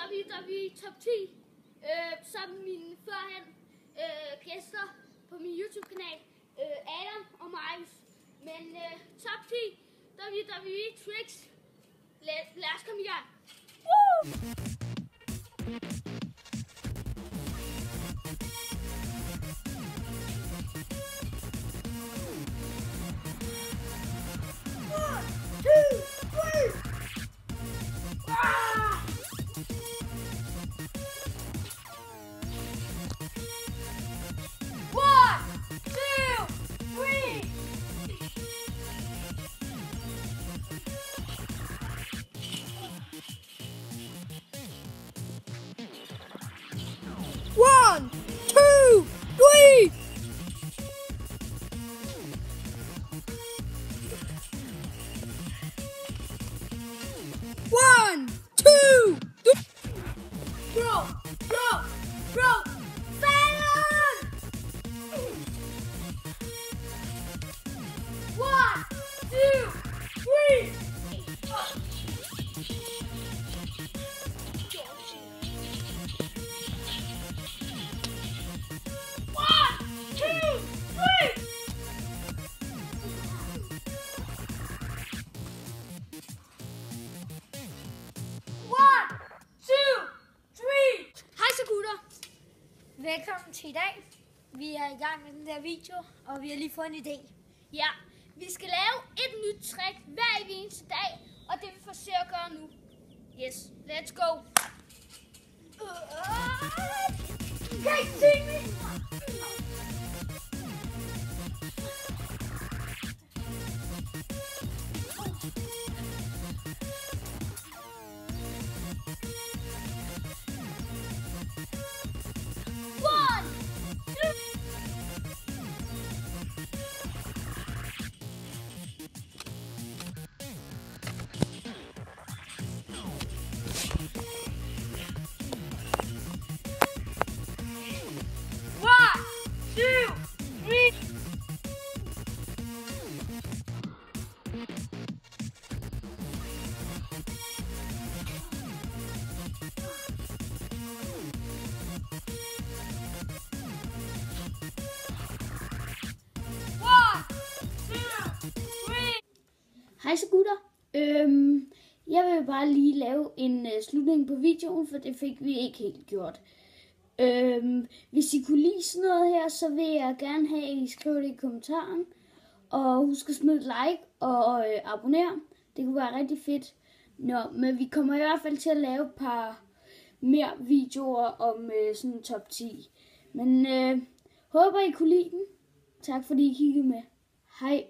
WWE Top 10 som mine førhen gæster på min YouTube-kanal, Adam og Marius. Men Top 10 WWE Tricks. Lad os komme i gang. One, two, three. One, two, three. Bro. Fallon! 1, 2, 3. Velkommen til i dag. Vi er i gang med den der video, og vi har lige fået en idé. Ja, vi skal lave et nyt trick hver eneste dag, og det vi forsøger at gøre nu. Yes, let's go. Kan I se mig? Hej så gutter. Jeg vil bare lige lave en slutning på videoen, for det fik vi ikke helt gjort. Hvis I kunne lide sådan noget her, så vil jeg gerne have, at I skriver det i kommentaren. Og husk at smide et like og abonnere. Det kunne være rigtig fedt. Men vi kommer i hvert fald til at lave et par mere videoer om sådan top 10. Men håber I kunne lide den. Tak fordi I kiggede med. Hej.